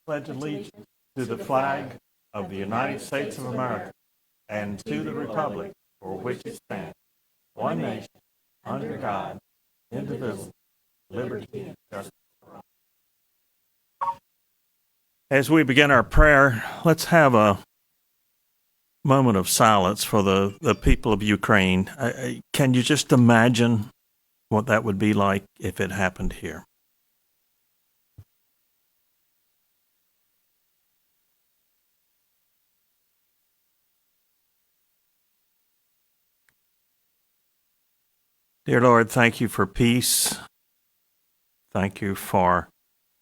pledge allegiance to the flag of the United States of America and to the republic for which it stands, one nation, under God, indivisible, liberty and justice for all. As we begin our prayer, let's have a moment of silence for the people of Ukraine. Can you just imagine what that would be like if it happened here? Dear Lord, thank you for peace. Thank you for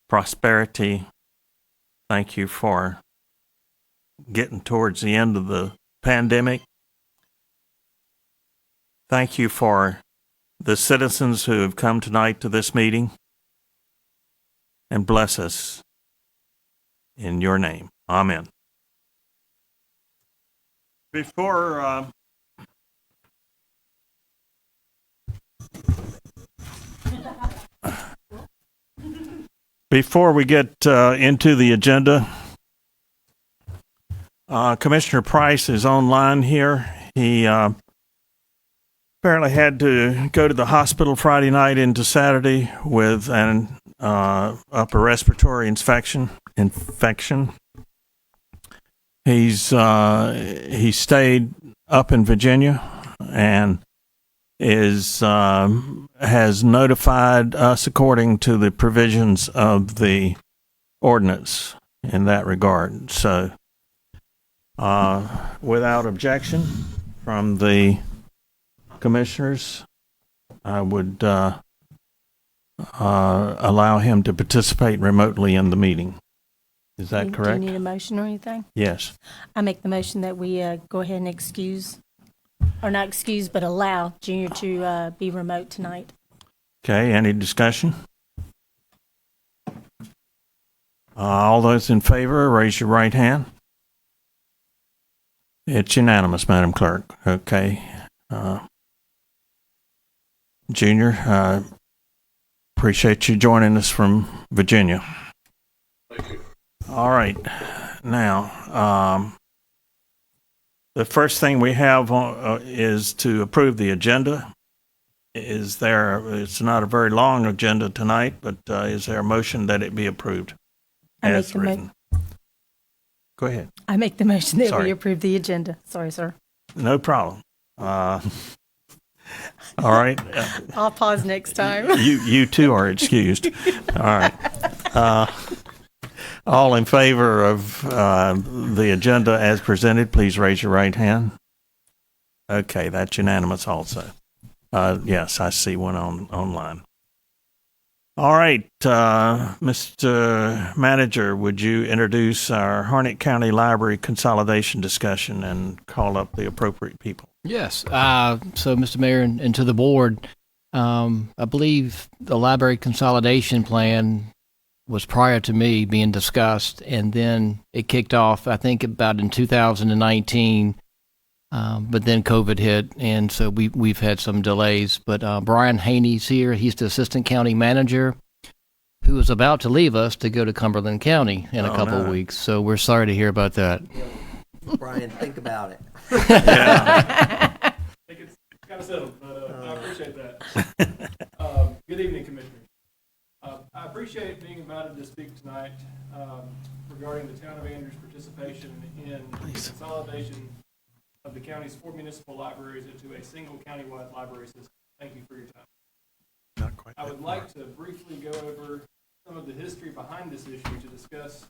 prosperity. Thank you for getting towards the end of the pandemic. Thank you for the citizens who have come tonight to this meeting. And bless us in your name. Amen. Before we get into the agenda, Commissioner Price is online here. He apparently had to go to the hospital Friday night into Saturday with an upper respiratory infection. He stayed up in Virginia and has notified us according to the provisions of the ordinance in that regard. So, without objection from the commissioners, I would allow him to participate remotely in the meeting. Is that correct? Do you need a motion or anything? Yes. I make the motion that we go ahead and excuse, or not excuse, but allow Junior to be remote tonight. Okay, any discussion? All those in favor, raise your right hand. It's unanimous, Madam Clerk. Okay. Junior, appreciate you joining us from Virginia. Thank you. All right. Now, the first thing we have is to approve the agenda. It's not a very long agenda tonight, but is there a motion that it be approved as written? Go ahead. I make the motion that we approve the agenda. Sorry, sir. No problem. All right. I'll pause next time. You too are excused. All right. All in favor of the agenda as presented, please raise your right hand. Okay, that's unanimous also. Yes, I see one online. All right, Mr. Manager, would you introduce our Harnett County Library consolidation discussion and call up the appropriate people? Yes. So, Mr. Mayor, and to the board, I believe the library consolidation plan was prior to me being discussed, and then it kicked off, I think, about in 2019. But then COVID hit, and so we've had some delays. But Brian Haney's here. He's the assistant county manager who is about to leave us to go to Cumberland County in a couple of weeks. So we're sorry to hear about that. Brian, think about it. I think it's kind of settled, but I appreciate that. Good evening, Commissioners. I appreciate being invited to speak tonight regarding the Town of Andrews' participation in the consolidation of the county's 4 municipal libraries into a single countywide library system. Thank you for your time. Not quite. I would like to briefly go over some of the history behind this issue to discuss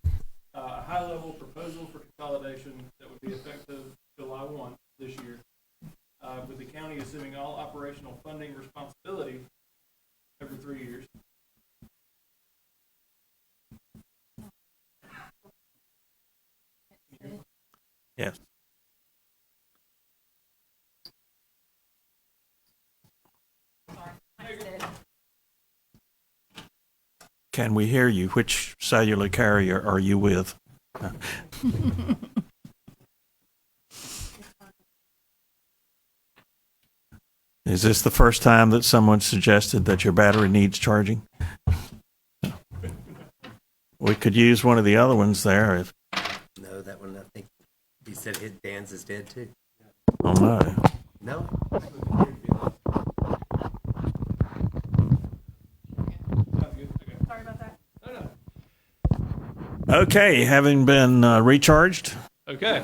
a high-level proposal for consolidation that would be effective July 1 this year, with the county assuming all operational funding responsibility over 3 years. Yes. Can we hear you? Which cellular carrier are you with? Is this the first time that someone suggested that your battery needs charging? We could use one of the other ones there if, No, that one, I think, he said Dan's is dead too. oh no. No? Sorry about that. No. Okay, having been recharged, Okay.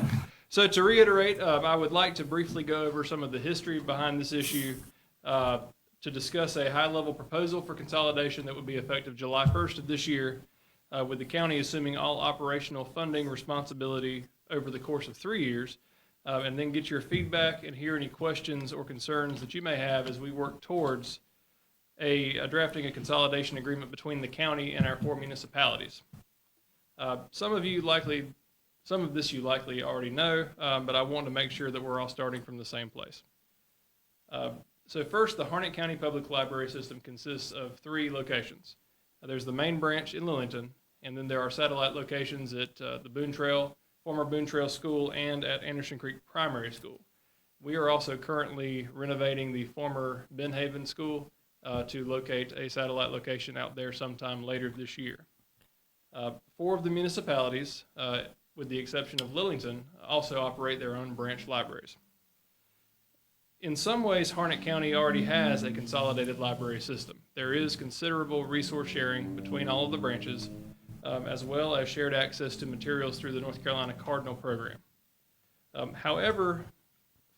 So to reiterate, I would like to briefly go over some of the history behind this issue, to discuss a high-level proposal for consolidation that would be effective July 1st of this year, with the county assuming all operational funding responsibility over the course of 3 years, and then get your feedback and hear any questions or concerns that you may have as we work towards drafting a consolidation agreement between the county and our 4 municipalities. Some of this you likely already know, but I want to make sure that we're all starting from the same place. So first, the Harnett County Public Library System consists of 3 locations. There's the main branch in Lillington, and then there are satellite locations at the Boone Trail, former Boone Trail School, and at Anderson Creek Primary School. We are also currently renovating the former Ben Haven School to locate a satellite location out there sometime later this year. 4 of the municipalities, with the exception of Lillington, also operate their own branch libraries. In some ways, Harnett County already has a consolidated library system. There is considerable resource sharing between all of the branches, as well as shared access to materials through the North Carolina Cardinal program. However,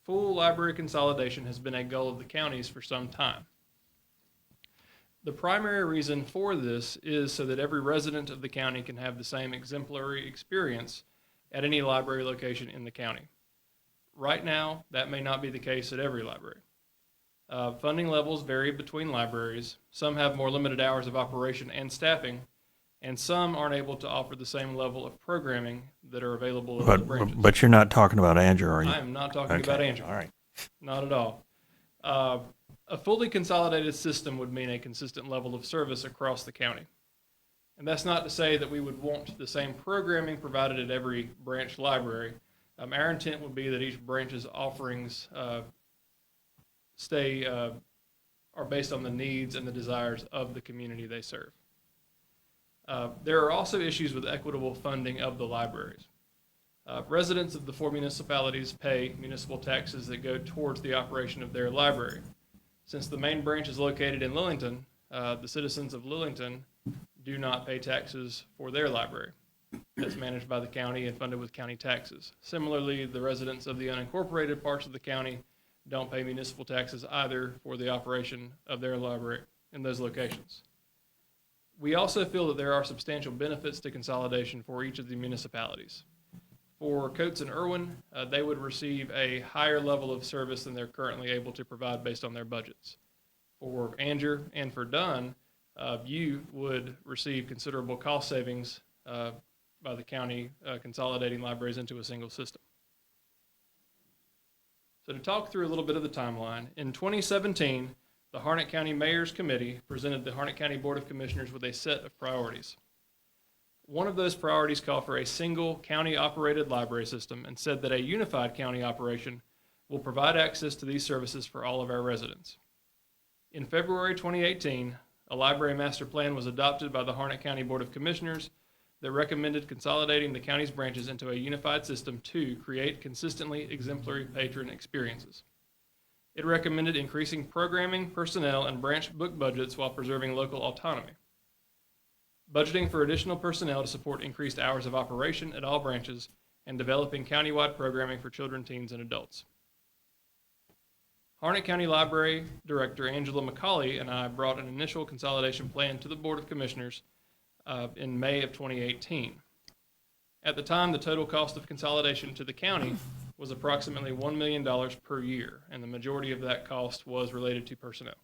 full library consolidation has been a goal of the counties for some time. The primary reason for this is so that every resident of the county can have the same exemplary experience at any library location in the county. Right now, that may not be the case at every library. Funding levels vary between libraries. Some have more limited hours of operation and staffing, and some aren't able to offer the same level of programming that are available at the branches. but you're not talking about Andrew, are you? I am not talking Okay, about Andrew. all right. Not at all. A fully consolidated system would mean a consistent level of service across the county. And that's not to say that we would want the same programming provided at every branch library. Our intent would be that each branch's offerings are based on the needs and the desires of the community they serve. There are also issues with equitable funding of the libraries. Residents of the 4 municipalities pay municipal taxes that go towards the operation of their library. Since the main branch is located in Lillington, the citizens of Lillington do not pay taxes for their library. That's managed by the county and funded with county taxes. Similarly, the residents of the unincorporated parts of the county don't pay municipal taxes either for the operation of their library in those locations. We also feel that there are substantial benefits to consolidation for each of the municipalities. For Coates and Irwin, they would receive a higher level of service than they're currently able to provide based on their budgets. For Anger and for Dunn, you would receive considerable cost savings by the county consolidating libraries into a single system. So to talk through a little bit of the timeline, in 2017, the Harnett County Mayor's Committee presented the Harnett County Board of Commissioners with a set of priorities. One of those priorities called for a single county-operated library system and said that a unified county operation will provide access to these services for all of our residents. In February 2018, a library master plan was adopted by the Harnett County Board of Commissioners that recommended consolidating the county's branches into a unified system to create consistently exemplary patron experiences. It recommended increasing programming, personnel, and branch book budgets while preserving local autonomy. Budgeting for additional personnel to support increased hours of operation at all branches, and developing countywide programming for children, teens, and adults. Harnett County Library Director Angela McCauley and I brought an initial consolidation plan to the Board of Commissioners in May of 2018. At the time, the total cost of consolidation to the county was approximately $1 million per year, and the majority of that cost was related to personnel.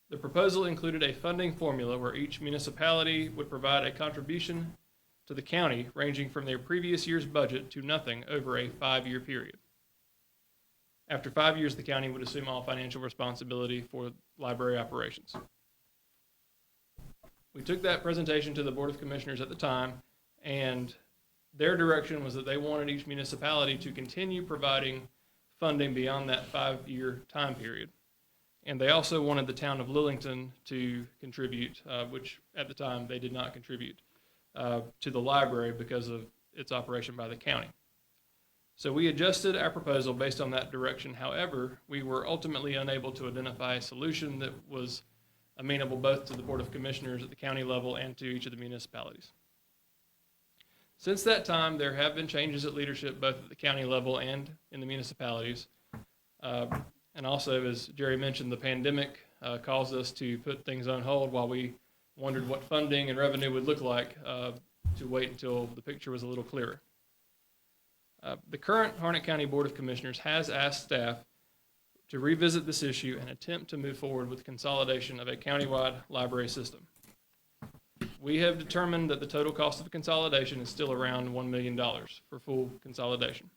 The proposal included a funding formula where each municipality would provide a contribution to the county ranging from their previous year's budget to nothing over a 5-year period. After 5 years, the county would assume all financial responsibility for library operations. We took that presentation to the Board of Commissioners at the time, and their direction was that they wanted each municipality to continue providing funding beyond that 5-year time period. And they also wanted the town of Lillington to contribute, which at the time they did not contribute, to the library because of its operation by the county. So we adjusted our proposal based on that direction. However, we were ultimately unable to identify a solution that was amenable both to the Board of Commissioners at the county level and to each of the municipalities. Since that time, there have been changes at leadership both at the county level and in the municipalities. And also, as Jerry mentioned, the pandemic caused us to put things on hold while we wondered what funding and revenue would look like, to wait until the picture was a little clearer. The current Harnett County Board of Commissioners has asked staff to revisit this issue and attempt to move forward with consolidation of a countywide library system. We have determined that the total cost of consolidation is still around $1 million for full consolidation.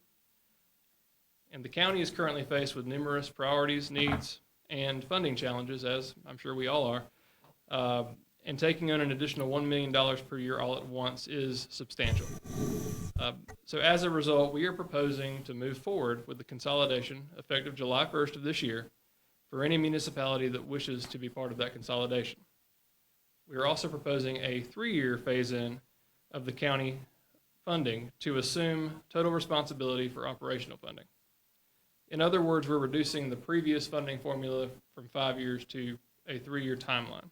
And the county is currently faced with numerous priorities, needs, and funding challenges, as I'm sure we all are. And taking on an additional $1 million per year all at once is substantial. So as a result, we are proposing to move forward with the consolidation effective July 1st of this year for any municipality that wishes to be part of that consolidation. We are also proposing a 3-year phase-in of the county funding to assume total responsibility for operational funding. In other words, we're reducing the previous funding formula from 5 years to a 3-year timeline.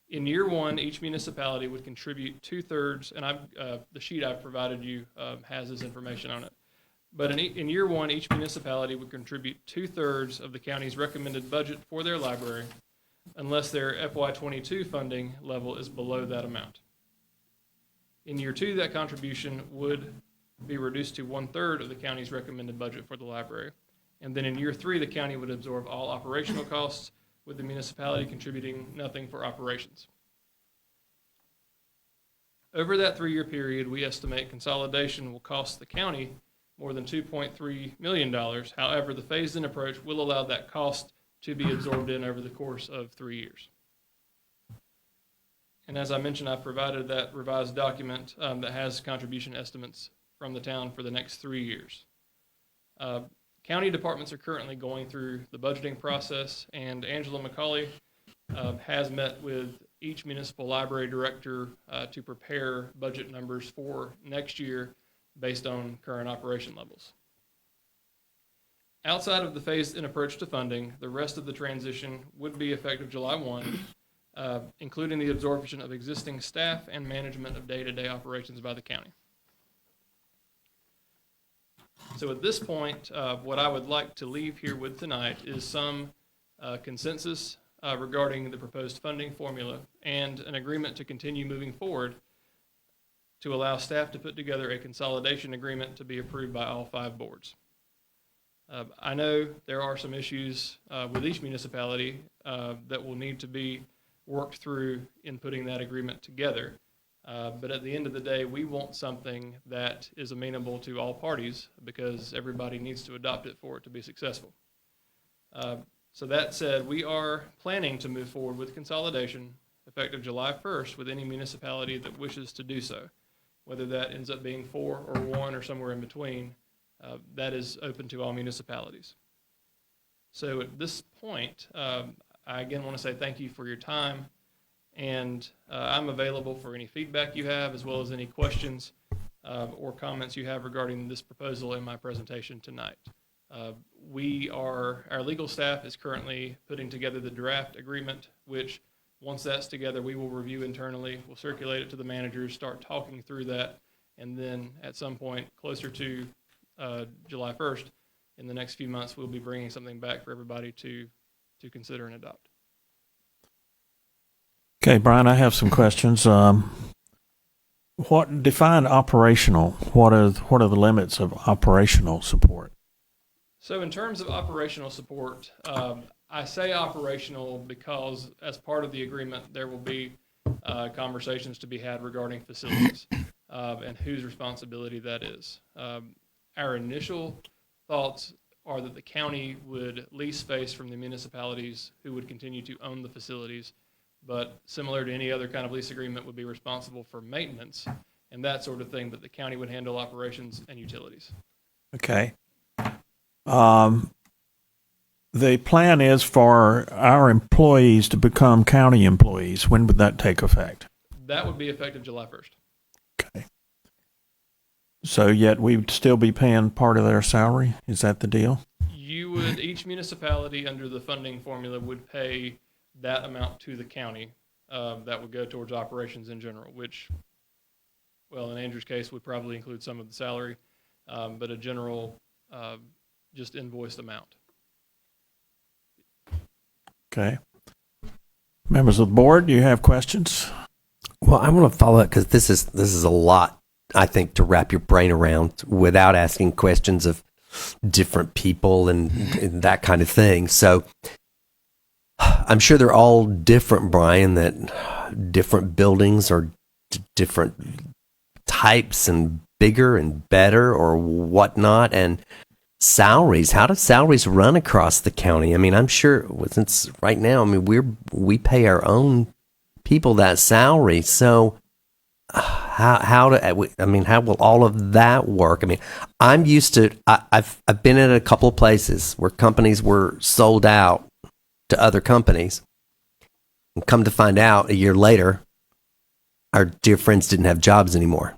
In year one, each municipality would contribute 2/3, and the sheet I've provided you has this information on it. But in year one, each municipality would contribute 2/3 of the county's recommended budget for their library, unless their FY22 funding level is below that amount. In year two, that contribution would be reduced to 1/3 of the county's recommended budget for the library. And then in year three, the county would absorb all operational costs, with the municipality contributing nothing for operations. Over that 3-year period, we estimate consolidation will cost the county more than $2.3 million. However, the phased-in approach will allow that cost to be absorbed in over the course of 3 years. And as I mentioned, I've provided that revised document that has contribution estimates from the town for the next 3 years. County departments are currently going through the budgeting process, and Angela McCauley has met with each municipal library director to prepare budget numbers for next year based on current operation levels. Outside of the phased-in approach to funding, the rest of the transition would be effective July 1, including the absorption of existing staff and management of day-to-day operations by the county. So at this point, what I would like to leave here with tonight is some consensus regarding the proposed funding formula and an agreement to continue moving forward to allow staff to put together a consolidation agreement to be approved by all 5 boards. I know there are some issues with each municipality that will need to be worked through in putting that agreement together. But at the end of the day, we want something that is amenable to all parties because everybody needs to adopt it for it to be successful. So that said, we are planning to move forward with consolidation effective July 1st with any municipality that wishes to do so. Whether that ends up being 4 or 1 or somewhere in between, that is open to all municipalities. So at this point, I again want to say thank you for your time. And I'm available for any feedback you have, as well as any questions or comments you have regarding this proposal in my presentation tonight. Our legal staff is currently putting together the draft agreement, which once that's together, we will review internally. We'll circulate it to the managers, start talking through that, and then at some point closer to July 1st, in the next few months, we'll be bringing something back for everybody to consider and adopt. Okay, Brian, I have some questions. Define operational? What are the limits of operational support? So in terms of operational support, I say operational because as part of the agreement, there will be conversations to be had regarding facilities and whose responsibility that is. Our initial thoughts are that the county would lease space from the municipalities who would continue to own the facilities, but similar to any other kind of lease agreement, would be responsible for maintenance and that sort of thing, but the county would handle operations and utilities. Okay. the plan is for our employees to become county employees. When would that take effect? That would be effective July 1st. Okay. So yet we'd still be paying part of their salary? Is that the deal? Each municipality under the funding formula would pay that amount to the county. That would go towards operations in general, which, well, in Andrew's case, would probably include some of the salary, but a general just invoiced amount. Okay. Members of the board, do you have questions? Well, I want to follow up because this is a lot, I think, to wrap your brain around without asking questions of different people and that kind of thing. So I'm sure they're all different, Brian, that different buildings are different types and bigger and better or whatnot. And salaries, how do salaries run across the county? I mean, I'm sure since right now, I mean, we pay our own people that salary. So how will all of that work? I mean, I'm used to, I've been in a couple of places where companies were sold out to other companies, and come to find out a year later, our dear friends didn't have jobs anymore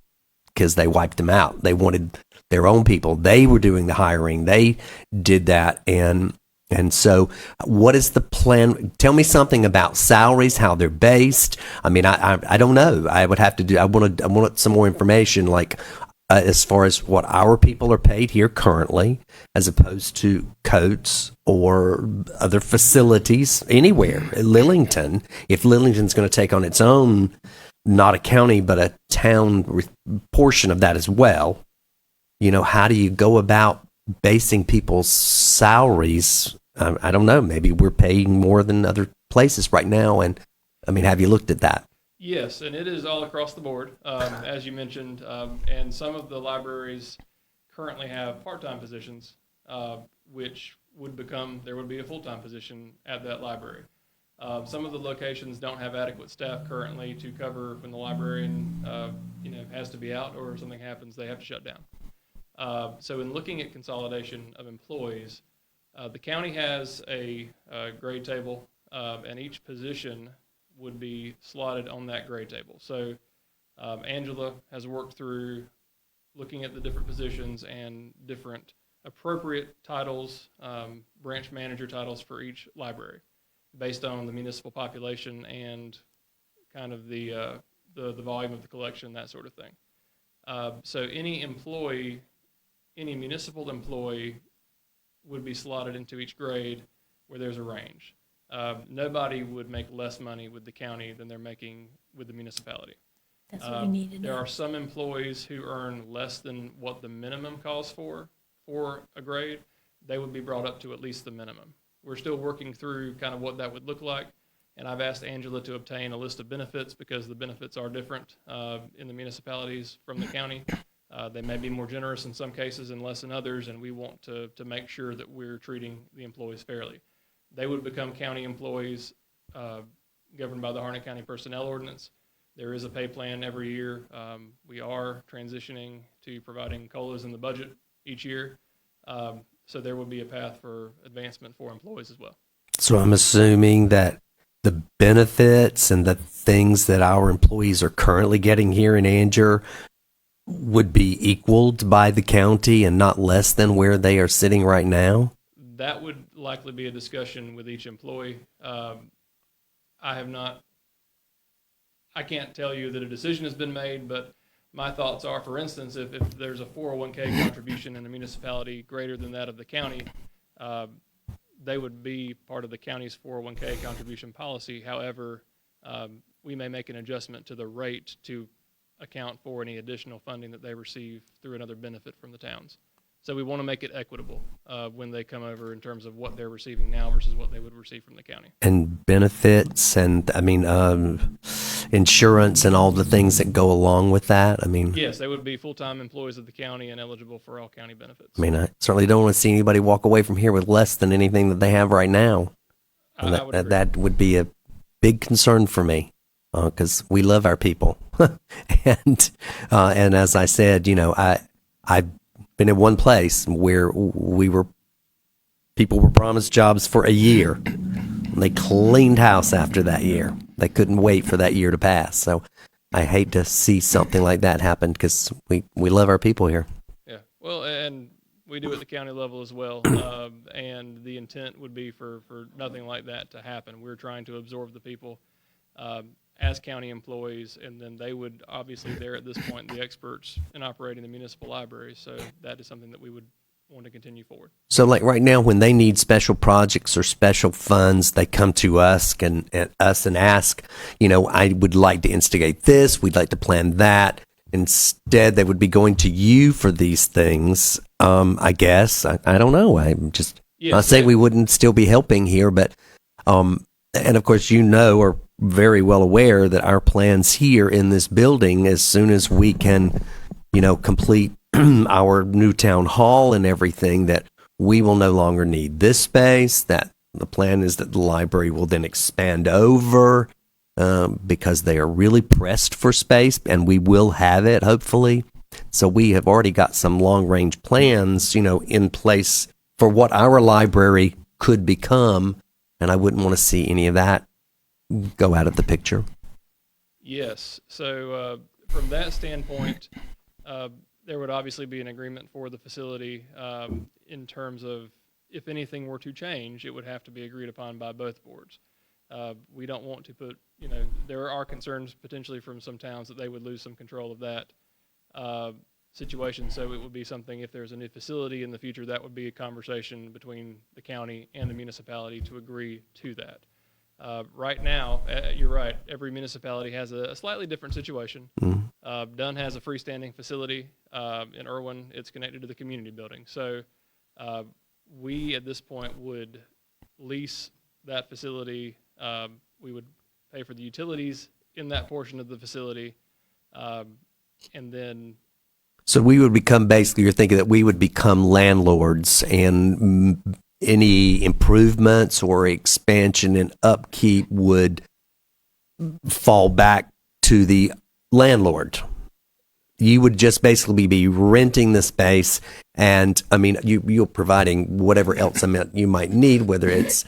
because they wiped them out. They wanted their own people. They were doing the hiring. They did that. And so what is the plan? Tell me something about salaries, how they're based. I mean, I don't know. I would have to do, I want some more information, like as far as what our people are paid here currently, as opposed to Coates or other facilities anywhere. Lillington, if Lillington's going to take on its own, not a county, but a town portion of that as well, you know, how do you go about basing people's salaries? I don't know. Maybe we're paying more than other places right now. And I mean, have you looked at that? Yes, and it is all across the board, as you mentioned. And some of the libraries currently have part-time positions, which there would be a full-time position at that library. Some of the locations don't have adequate staff currently to cover when the librarian, has to be out or something happens, they have to shut down. So in looking at consolidation of employees, the county has a grade table, and each position would be slotted on that grade table. So Angela has worked through looking at the different positions and different appropriate titles, branch manager titles for each library based on the municipal population and kind of the volume of the collection, that sort of thing. So any municipal employee would be slotted into each grade where there's a range. Nobody would make less money with the county than they're making with the municipality. That's what we need to There know. are some employees who earn less than what the minimum calls for a grade. They would be brought up to at least the minimum. We're still working through kind of what that would look like, and I've asked Angela to obtain a list of benefits because the benefits are different in the municipalities from the county. They may be more generous in some cases and less in others, and we want to make sure that we're treating the employees fairly. They would become county employees governed by the Harnett County Personnel Ordinance. There is a pay plan every year. We are transitioning to providing COLAs in the budget each year. So there would be a path for advancement for employees as well. So I'm assuming that the benefits and the things that our employees are currently getting here in Anger would be equaled by the county and not less than where they are sitting right now? That would likely be a discussion with each employee. I can't tell you that a decision has been made, but my thoughts are, for instance, if there's a 401k contribution in a municipality greater than that of the county, they would be part of the county's 401k contribution policy. However, we may make an adjustment to the rate to account for any additional funding that they receive through another benefit from the towns. So we want to make it equitable when they come over in terms of what they're receiving now versus what they would receive from the county. And benefits and, insurance and all the things that go along with that? Yes, they would be full-time employees of the county and eligible for all county benefits. I certainly don't want to see anybody walk away from here with less than anything that they have right now. And I would agree. that would be a big concern for me because we love our people. and as I said, I've been in one place where we were People were promised jobs for a year. They cleaned house after that year. They couldn't wait for that year to pass. So I hate to see something like that happen because we love our people here. Yeah, well, and we do at the county level as well, and the intent would be for nothing like that to happen. We're trying to absorb the people as county employees, and then they would obviously, they're at this point the experts in operating the municipal library, so that is something that we would want to continue forward. So like right now when they need special projects or special funds, they come to us and ask, I would like to instigate this, we'd like to plan that. Instead, they would be going to you for these things, I guess. I don't know. I'm just not saying we wouldn't still be helping here, but and of course are very well aware that our plans here in this building, as soon as we can, complete our new town hall and everything, that we will no longer need this space, that the plan is that the library will then expand over because they are really pressed for space, and we will have it, hopefully. So we have already got some long-range plans, in place for what our library could become, and I wouldn't want to see any of that go out of the picture. Yes, so from that standpoint, there would obviously be an agreement for the facility in terms of if anything were to change, it would have to be agreed upon by both boards. We don't want to put, there are concerns potentially from some towns that they would lose some control of that situation. So it would be something, if there's a new facility in the future, that would be a conversation between the county and the municipality to agree to that. Right now, you're right, every municipality has a slightly different situation. Mm-hmm. Dunn has a freestanding facility. In Irwin, it's connected to the community building. So we, at this point, would lease that facility. We would pay for the utilities in that portion of the facility. And then... So we would become, basically, you're thinking that we would become landlords, and any improvements or expansion and upkeep would fall back to the landlord. You would just basically be renting the space, and you're providing whatever else you might need, whether it's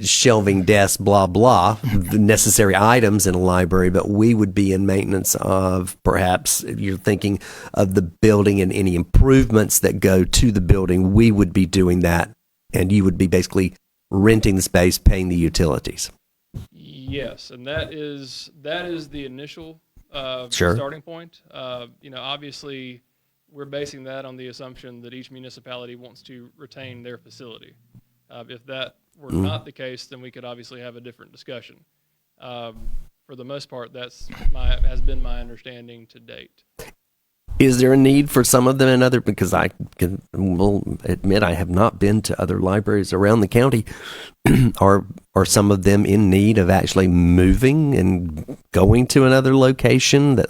shelving, desks, blah blah, the necessary items in a library. But we would be in maintenance of, perhaps you're thinking of the building and any improvements that go to the building. We would be doing that, and you would be basically renting the space, paying the utilities. Yes, and that is the initial Sure. starting point. Obviously, we're basing that on the assumption that each municipality wants to retain their facility. If that were not the case, then we could obviously have a different discussion. For the most part, has been my understanding to date. Is there a need for some of them and other? Because I will admit I have not been to other libraries around the county. Are some of them in need of actually moving and going to another location?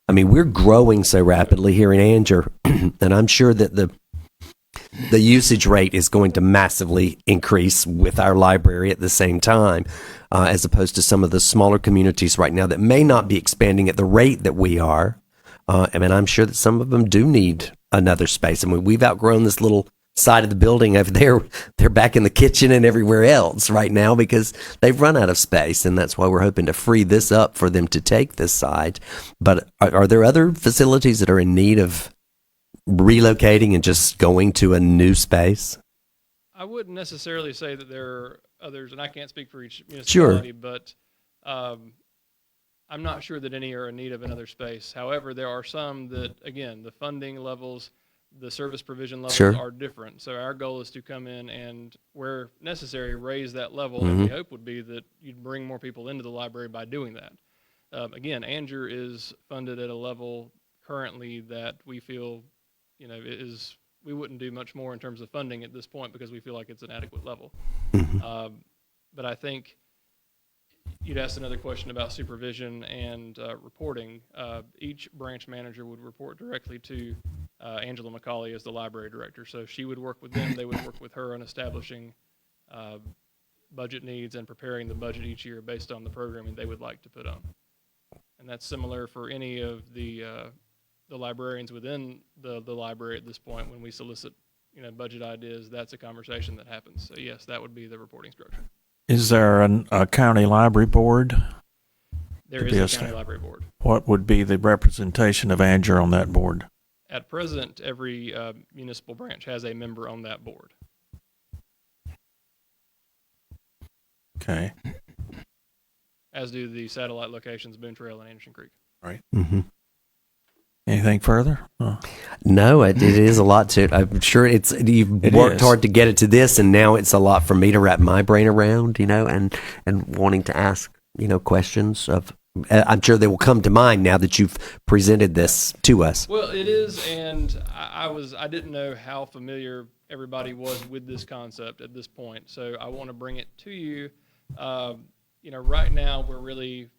We're growing so rapidly here in Anger, and I'm sure that the usage rate is going to massively increase with our library at the same time, as opposed to some of the smaller communities right now that may not be expanding at the rate that we are. I'm sure that some of them do need another space. We've outgrown this little side of the building over there. They're back in the kitchen and everywhere else right now because they've run out of space, and that's why we're hoping to free this up for them to take this side. But are there other facilities that are in need of relocating and just going to a new space? I wouldn't necessarily say that there are others, and I can't speak for each municipality, but I'm not sure that any are in need of another space. However, there are some that, again, the funding levels, the service provision levels are different. So our goal is to come in and, where necessary, raise that level. And the hope would be that you'd bring more people into the library by doing that. Again, Anger is funded at a level currently that we feel, we wouldn't do much more in terms of funding at this point because we feel like it's an adequate level. But I think you'd asked another question about supervision and reporting. Each branch manager would report directly to Angela McCauley as the library director. So she would work with them. They would work with her on establishing budget needs and preparing the budget each year based on the programming they would like to put on. And that's similar for any of the librarians within the library at this point when we solicit budget ideas, that's a conversation that happens. So yes, that would be the reporting structure. Is there a county library board? There To is be a a county sta- library board. What would be the representation of Anger on that board? At present, every municipal branch has a member on that board. Okay. As do the satellite locations, Boone Trail and Anderson Creek. Mm-hmm. Anything further? No, it is a lot to it. I'm sure you've It worked is. hard to get it to this, and now it's a lot for me to wrap my brain around, and wanting to ask, questions of. I'm sure they will come to mind now that you've presented this to us. Well, it is, and I didn't know how familiar everybody was with this concept at this point, so I want to bring it to you. Right now we're really,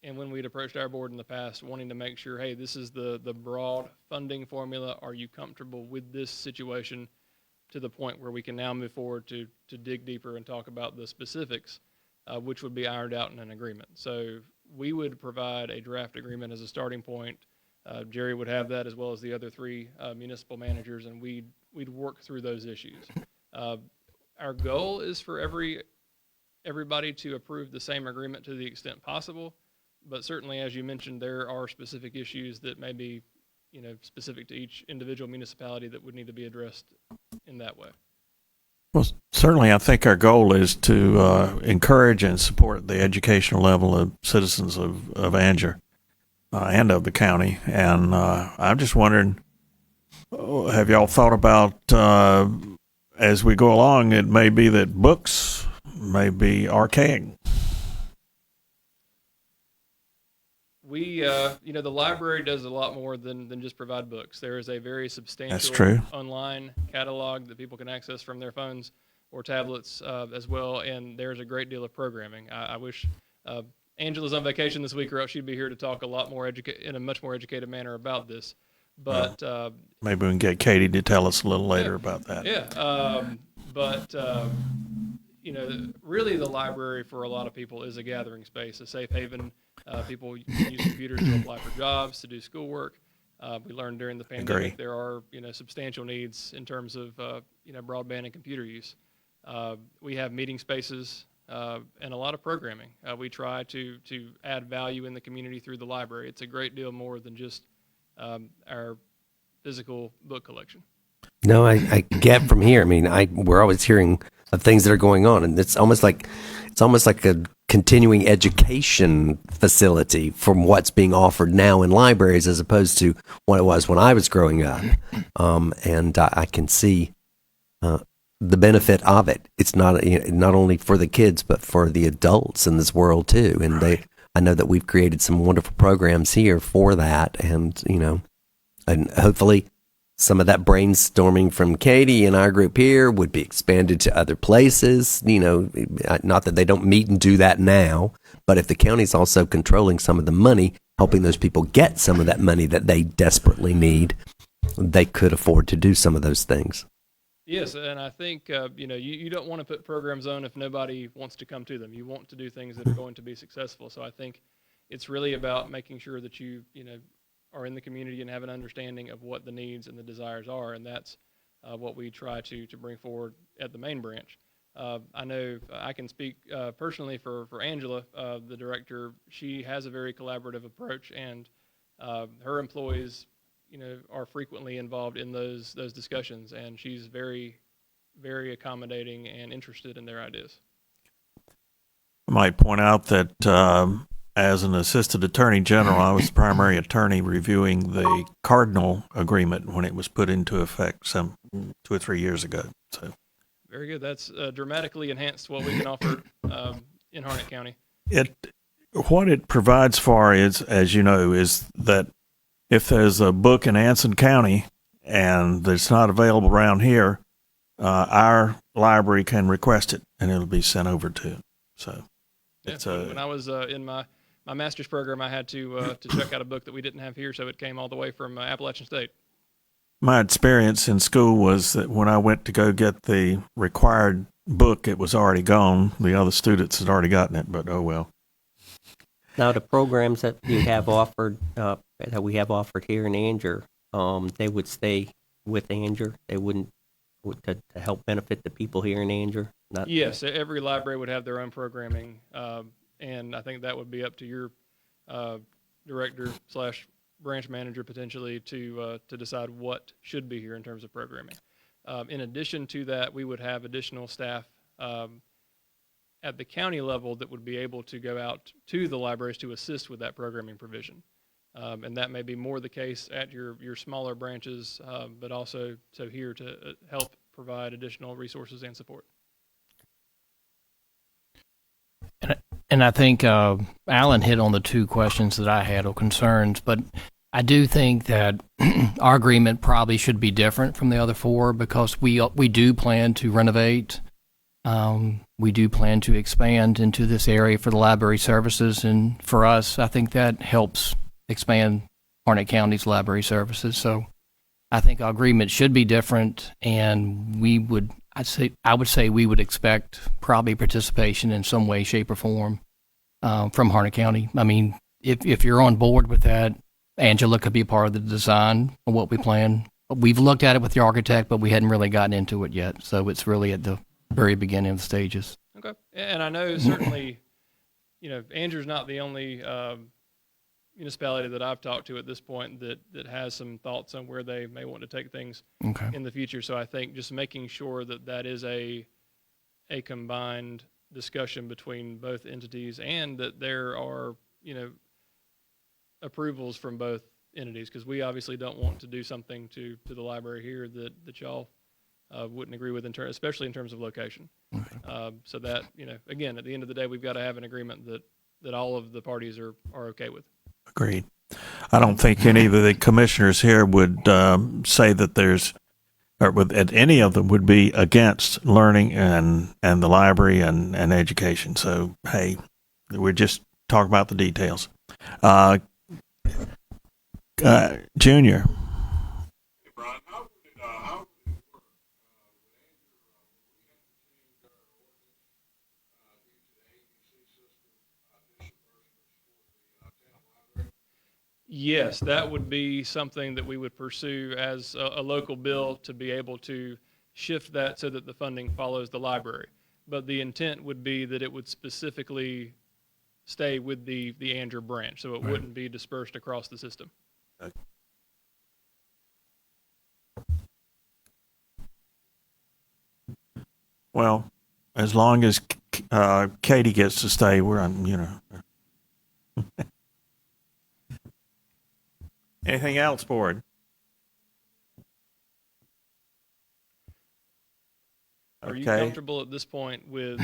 and when we'd approached our board in the past, wanting to make sure, hey, this is the broad funding formula. Are you comfortable with this situation to the point where we can now move forward to dig deeper and talk about the specifics, which would be ironed out in an agreement. So we would provide a draft agreement as a starting point. Jerry would have that as well as the other three municipal managers, and we'd work through those issues. Our goal is for everybody to approve the same agreement to the extent possible. But certainly, as you mentioned, there are specific issues that may be, specific to each individual municipality that would need to be addressed in that way. Well, certainly I think our goal is to encourage and support the educational level of citizens of Anger and of the county. And I'm just wondering, have y'all thought about, as we go along, it may be that books may be archaic. We, the library does a lot more than just provide books. There is a very substantial That's true. online catalog that people can access from their phones or tablets as well, and there's a great deal of programming. I wish Angela's on vacation this week, or else she'd be here to talk a lot more in a much more educated manner about this. But Maybe we can get Katie to tell us a little later about that. yeah, really the library for a lot of people is a gathering space, a safe haven. People can use computers to apply for jobs, to do schoolwork. We learned during the pandemic there are substantial needs in terms of broadband and computer use. We have meeting spaces and a lot of programming. We try to add value in the community through the library. It's a great deal more than just our physical book collection. No, I get from here. I mean, we're always hearing of things that are going on, and it's almost like a continuing education facility from what's being offered now in libraries as opposed to what it was when I was growing up. And I can see the benefit of it. It's not only for the kids but for the adults in this world too. And I know that we've created some wonderful programs here for that, and and hopefully some of that brainstorming from Katie and our group here would be expanded to other places. Not that they don't meet and do that now, but if the county's also controlling some of the money, helping those people get some of that money that they desperately need, they could afford to do some of those things. Yes, and I think you don't want to put programs on if nobody wants to come to them. You want to do things that are going to be successful. So I think it's really about making sure that you are in the community and have an understanding of what the needs and the desires are, and that's what we try to bring forward at the main branch. I know I can speak personally for Angela, the director. She has a very collaborative approach, and her employees, are frequently involved in those discussions, and she's very, very accommodating and interested in their ideas. I might point out that as an assistant attorney general, I was the primary attorney reviewing the Cardinal agreement when it was put into effect some 2 or 3 years ago. So, very good. That's dramatically enhanced what we can offer in Harnett County. What it provides for is, as you know, is that if there's a book in Anson County and it's not available around here, our library can request it and it'll be sent over to it. So, when I was in my master's program, I had to check out a book that we didn't have here, so it came all the way from Appalachian State. My experience in school was that when I went to go get the required book, it was already gone. The other students had already gotten it, but oh well. Now, the programs that you have offered, that we have offered here in Anger, they would stay with Anger. They wouldn't to help benefit the people here in Anger? Not Yes, every library would have their own programming, and I think that would be up to your director slash branch manager potentially to decide what should be here in terms of programming. In addition to that, we would have additional staff at the county level that would be able to go out to the libraries to assist with that programming provision. And that may be more the case at your smaller branches, but also so here to help provide additional resources and support. And I think Alan hit on the two questions that I had or concerns, but I do think that our agreement probably should be different from the other four because we do plan to renovate. We do plan to expand into this area for the library services, and for us, I think that helps expand Harnett County's library services. So I think our agreement should be different, and I would say we would expect probably participation in some way, shape, or form from Harnett County. I mean, if you're on board with that, Angela could be part of the design of what we plan. We've looked at it with the architect, but we hadn't really gotten into it yet. So it's really at the very beginning of the stages. Okay. And I know certainly, Andrew's not the only municipality that I've talked to at this point that has some thoughts on where they may want to take things in the future. So I think just making sure that is a combined discussion between both entities and that there are, approvals from both entities, because we obviously don't want to do something to the library here that y'all wouldn't agree with, especially in terms of location. So that, again, at the end of the day, we've got to have an agreement that all of the parties are okay with. Agreed. I don't think any of the commissioners here would say that any of them would be against learning and the library and education. So, hey, we're just talking about the details. Junior. Yes, that would be something that we would pursue as a local bill to be able to shift that so that the funding follows the library. But the intent would be that it would specifically stay with the Andrew branch, so it wouldn't be dispersed across the system. Okay. Well, as long as Katie gets to stay, we're on, Anything else, board? Are you Okay. comfortable at this point with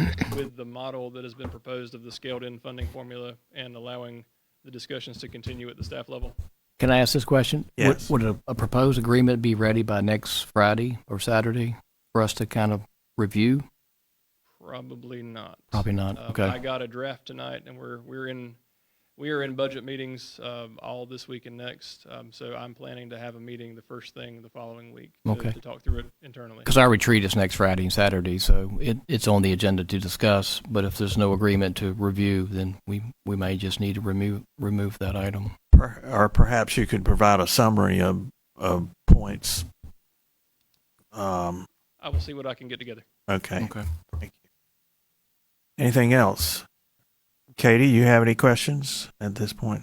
the model that has been proposed of the scaled-in funding formula and allowing the discussions to continue at the staff level? Can I ask this question? Yes. Would a proposed agreement be ready by next Friday or Saturday for us to kind of review? Probably not. Probably not. Okay. I got a draft tonight, and we are in budget meetings all this week and next. So I'm planning to have a meeting the first thing the following week to talk through it internally. Because our retreat is next Friday and Saturday, so it's on the agenda to discuss. But if there's no agreement to review, then we may just need to remove that item. Or perhaps you could provide a summary of points. I will see what I can get together. Okay. Okay. Thank you. Anything else? Katie, you have any questions at this point?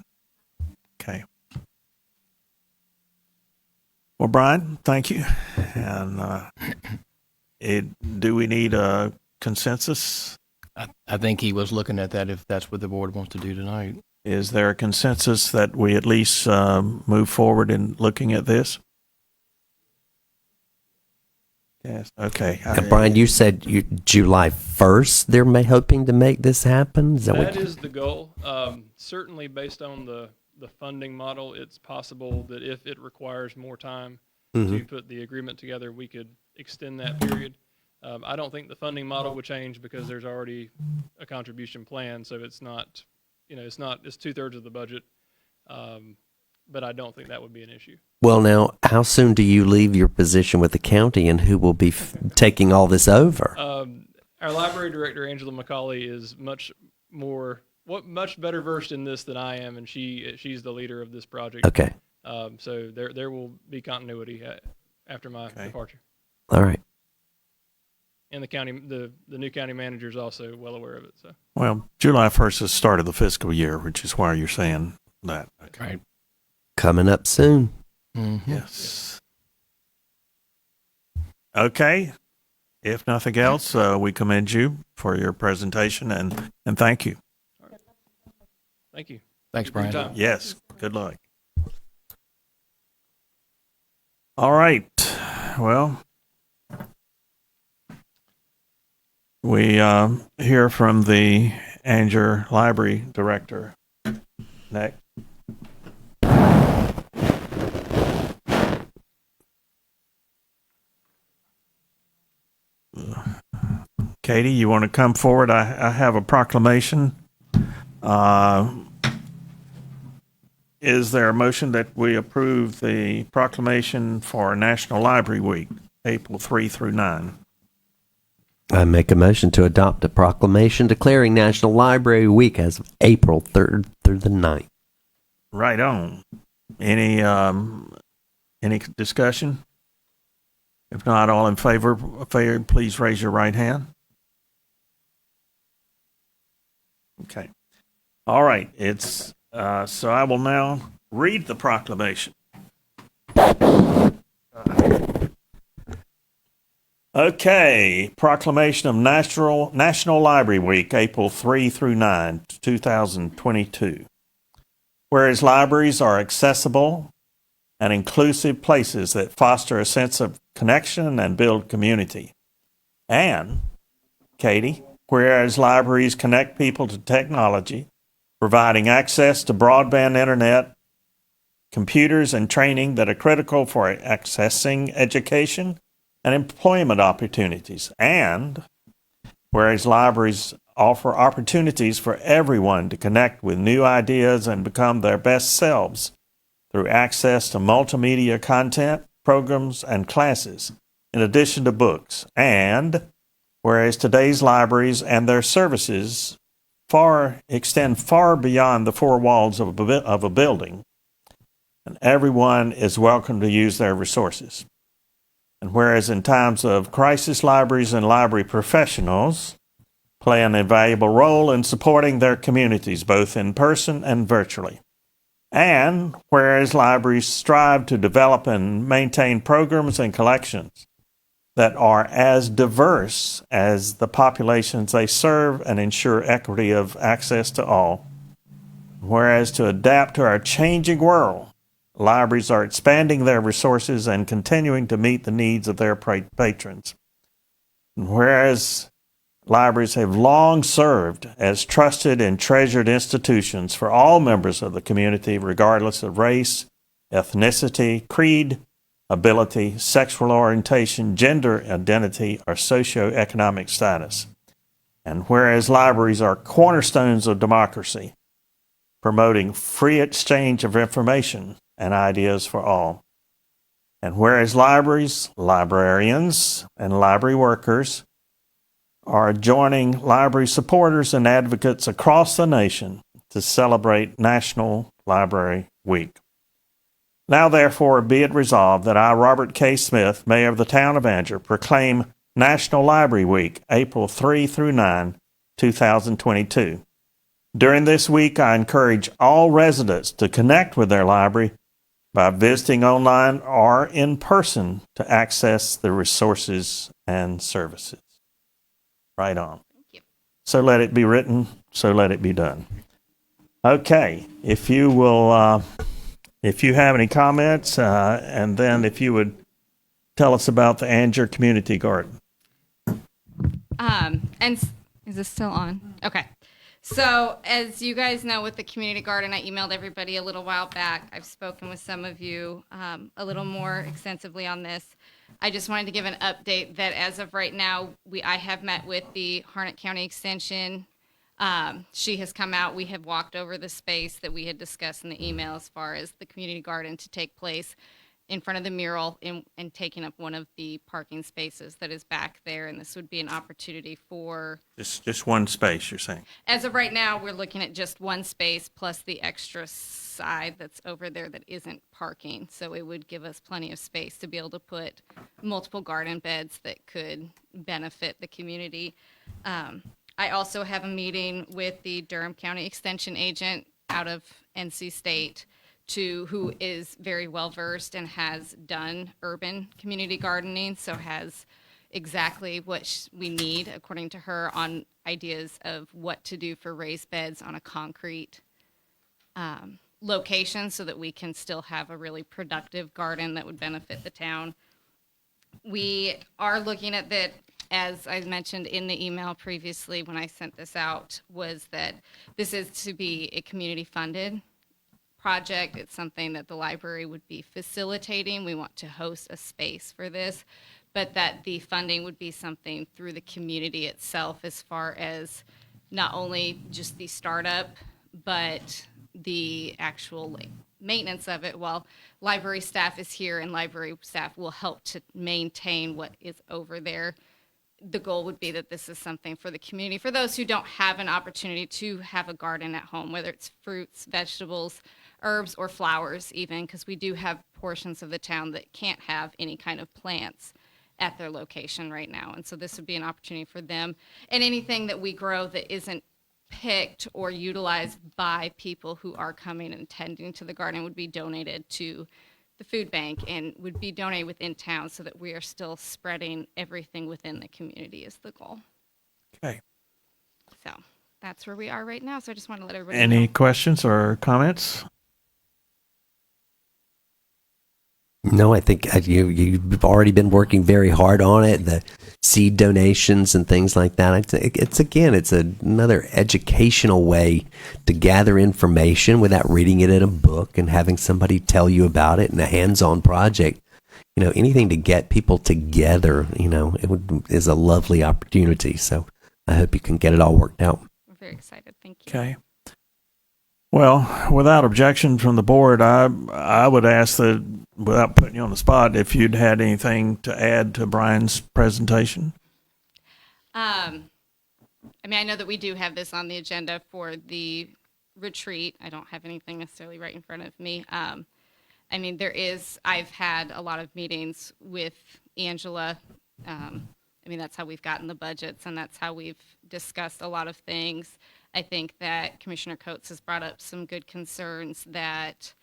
Okay. Well, Brian, thank you. And do we need a consensus? I think he was looking at that if that's what the board wants to do tonight. Is there a consensus that we at least move forward in looking at this? Yes. Okay. And Brian, you said July 1st they're hoping to make this happen? That is the goal. Certainly based on the funding model, it's possible that if it requires more time to put the agreement together, we could extend that period. I don't think the funding model would change because there's already a contribution plan, so it's not, it's 2/3 of the budget. But I don't think that would be an issue. Well, now, how soon do you leave your position with the county, and who will be taking all this over? Our library director, Angela McCauley, is much better versed in this than I am, and she's the leader of this project. Okay. So there will be continuity after my departure. All right. and the county, the new county manager is also well aware of it. So Well, July 1st is the start of the fiscal year, which is why you're saying that. Okay. Right. Coming up soon. Mm-hmm. Yes. Okay. If nothing else, we commend you for your presentation and thank you. thank you. Thanks, For your Brian. time. Yes. Good luck. All right. Well, we hear from the Anger Library Director next. Katie, you want to come forward? I have a proclamation. Is there a motion that we approve the proclamation for National Library Week, April 3 through 9? I make a motion to adopt a proclamation declaring National Library Week as of April 3rd through the 9th. Right on. Any discussion? If not, all in favor, please raise your right hand. Okay. All right. It's so I will now read the proclamation. Okay. Proclamation of National Library Week, April 3 through 9, 2022. Whereas libraries are accessible and inclusive places that foster a sense of connection and build community. And, Katie, whereas libraries connect people to technology, providing access to broadband internet, computers, and training that are critical for accessing education and employment opportunities. And, whereas libraries offer opportunities for everyone to connect with new ideas and become their best selves through access to multimedia content, programs, and classes, in addition to books. And whereas today's libraries and their services extend far beyond the four walls of a building, and everyone is welcome to use their resources. And whereas in times of crisis, libraries and library professionals play an invaluable role in supporting their communities, both in person and virtually. And whereas libraries strive to develop and maintain programs and collections that are as diverse as the populations they serve and ensure equity of access to all. Whereas to adapt to our changing world, libraries are expanding their resources and continuing to meet the needs of their patrons. And whereas libraries have long served as trusted and treasured institutions for all members of the community, regardless of race, ethnicity, creed, ability, sexual orientation, gender identity, or socioeconomic status. And whereas libraries are cornerstones of democracy, promoting free exchange of information and ideas for all. And whereas libraries, librarians, and library workers are joining library supporters and advocates across the nation to celebrate National Library Week. Now, therefore, be it resolved that I, Robert K. Smith, Mayor of the Town of Anger, proclaim National Library Week, April 3 through 9, 2022. During this week, I encourage all residents to connect with their library by visiting online or in person to access the resources and services. Right on. Thank you. So let it be written, so let it be done. Okay, if you will, if you have any comments, and then if you would tell us about the Anger Community Garden. Is this still on? Okay. So as you guys know, with the community garden, I emailed everybody a little while back. I've spoken with some of you a little more extensively on this. I just wanted to give an update that as of right now, I have met with the Harnett County Extension. She has come out. We have walked over the space that we had discussed in the email as far as the community garden to take place. in front of the mural and taking up one of the parking spaces that is back there. And this would be an opportunity for, Just one space, you're saying? as of right now, we're looking at just one space plus the extra side that's over there that isn't parking. So it would give us plenty of space to be able to put multiple garden beds that could benefit the community. I also have a meeting with the Durham County Extension agent out of NC State, who is very well versed and has done urban community gardening, so has exactly what we need, according to her, on ideas of what to do for raised beds on a concrete location so that we can still have a really productive garden that would benefit the town. We are looking at that, as I mentioned in the email previously when I sent this out, was that this is to be a community-funded project. It's something that the library would be facilitating. We want to host a space for this, but that the funding would be something through the community itself, as far as not only just the startup, but the actual maintenance of it. While library staff is here and library staff will help to maintain what is over there, the goal would be that this is something for the community, for those who don't have an opportunity to have a garden at home, whether it's fruits, vegetables, herbs, or flowers even, because we do have portions of the town that can't have any kind of plants at their location right now. And so this would be an opportunity for them. And anything that we grow that isn't picked or utilized by people who are coming and tending to the garden would be donated to the food bank and would be donated within town, so that we are still spreading everything within the community is the goal. Okay. So that's where we are right now. So I just want to let everybody Any know. questions or comments? No, I think you've already been working very hard on it. The seed donations and things like that. It's another educational way to gather information without reading it in a book and having somebody tell you about it in a hands-on project. Anything to get people together, is a lovely opportunity. So I hope you can get it all worked out. We're very excited. Thank you. Okay. Well, without objection from the board, I would ask that, without putting you on the spot, if you'd had anything to add to Brian's presentation. I know that we do have this on the agenda for the retreat. I don't have anything necessarily right in front of me. I've had a lot of meetings with Angela. That's how we've gotten the budgets, and that's how we've discussed a lot of things. I think that Commissioner Coates has brought up some good concerns that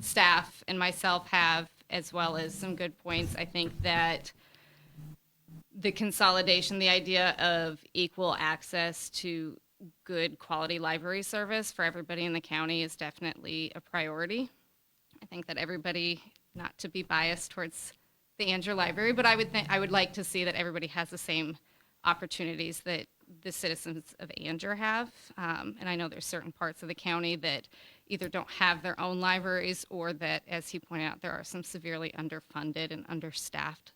staff and myself have, as well as some good points. I think that the consolidation, the idea of equal access to good quality library service for everybody in the county is definitely a priority. I think that everybody, not to be biased towards the Andrew Library, but I would like to see that everybody has the same opportunities that the citizens of Andrew have. And I know there's certain parts of the county that either don't have their own libraries, or that, as he pointed out, there are some severely underfunded and understaffed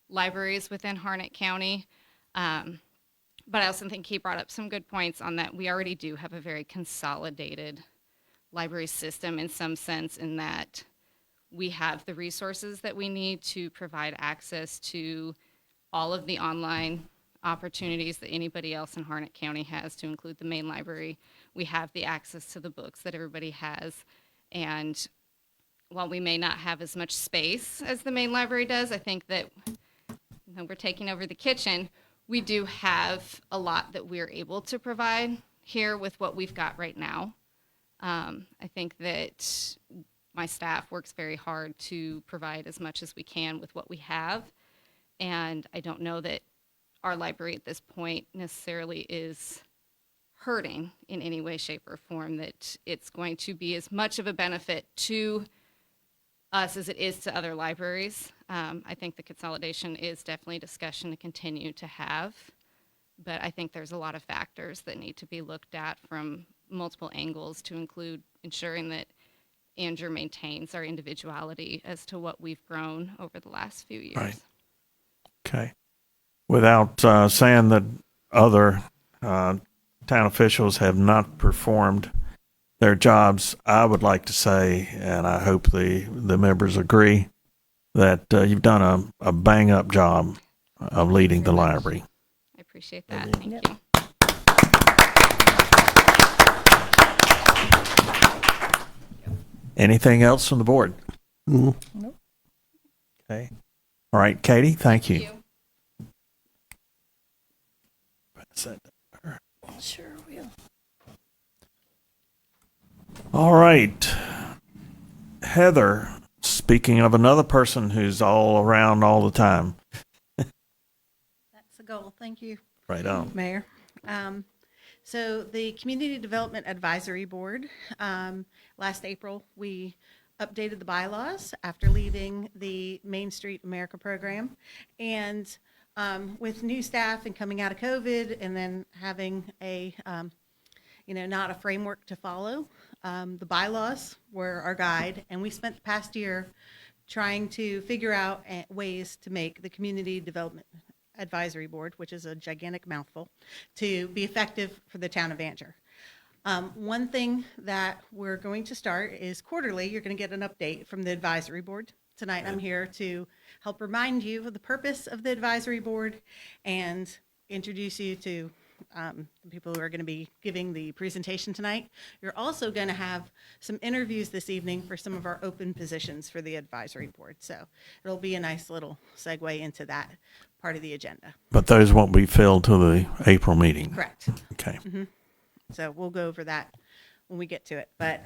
libraries within Harnett County. But I also think he brought up some good points on that. We already do have a very consolidated library system in some sense, in that we have the resources that we need to provide access to all of the online opportunities that anybody else in Harnett County has, to include the main library. We have the access to the books that everybody has. And while we may not have as much space as the main library does, I think that when we're taking over the kitchen, we do have a lot that we're able to provide here with what we've got right now. I think that my staff works very hard to provide as much as we can with what we have. And I don't know that our library at this point necessarily is hurting in any way, shape, or form, that it's going to be as much of a benefit to us as it is to other libraries. I think the consolidation is definitely a discussion to continue to have, but I think there's a lot of factors that need to be looked at from multiple angles, to include ensuring that Andrew maintains our individuality as to what we've grown over the last few years. Right. Okay. Without saying that other town officials have not performed their jobs. I would like to say, and I hope the members agree, that you've done a bang-up job of leading the library. I appreciate that. Thank you. Anything else from the board? Mhm. Nope. Okay. All right, Katie, thank you. Sure will. All right. Heather, speaking of another person who's all around all the time. That's the goal. Thank you, Right on. Mayor. So the Community Development Advisory Board, last April, we updated the bylaws after leaving the Main Street America program. And with new staff and coming out of COVID and then having a, not a framework to follow, the bylaws were our guide. And we spent the past year trying to figure out ways to make the Community Development Advisory Board, which is a gigantic mouthful, to be effective for the town of Angier. One thing that we're going to start is quarterly, you're going to get an update from the advisory board. Tonight I'm here to help remind you of the purpose of the advisory board and introduce you to the people who are going to be giving the presentation tonight. You're also going to have some interviews this evening for some of our open positions for the advisory board. So it'll be a nice little segue into that part of the agenda. But those won't be filled till the April meeting. Correct. Okay. So we'll go over that when we get to it. But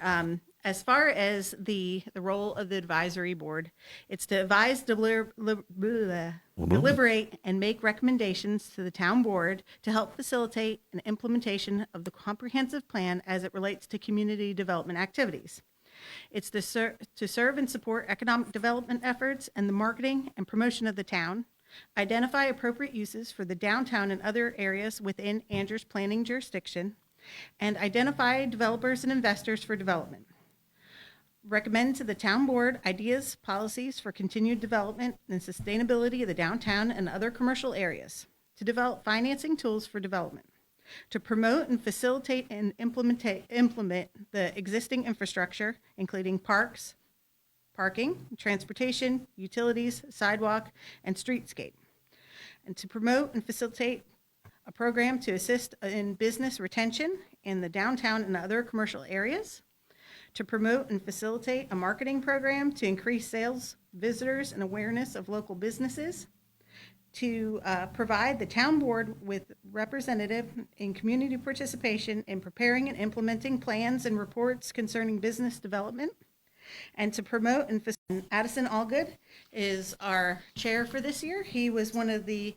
as far as the role of the advisory board, it's to advise, deliberate, and make recommendations to the town board to help facilitate an implementation of the comprehensive plan as it relates to community development activities. It's to serve and support economic development efforts and the marketing and promotion of the town, identify appropriate uses for the downtown and other areas within Angier's planning jurisdiction, and identify developers and investors for development. Recommend to the town board ideas, policies for continued development and sustainability of the downtown and other commercial areas, to develop financing tools for development, to promote and facilitate and implement the existing infrastructure, including parks, parking, transportation, utilities, sidewalk, and streetscape, and to promote and facilitate a program to assist in business retention in the downtown and other commercial areas, to promote and facilitate a marketing program to increase sales, visitors, and awareness of local businesses, to provide the town board with representative in community participation in preparing and implementing plans and reports concerning business development, and to promote and facilitate. Addison Allgood is our chair for this year. He was one of the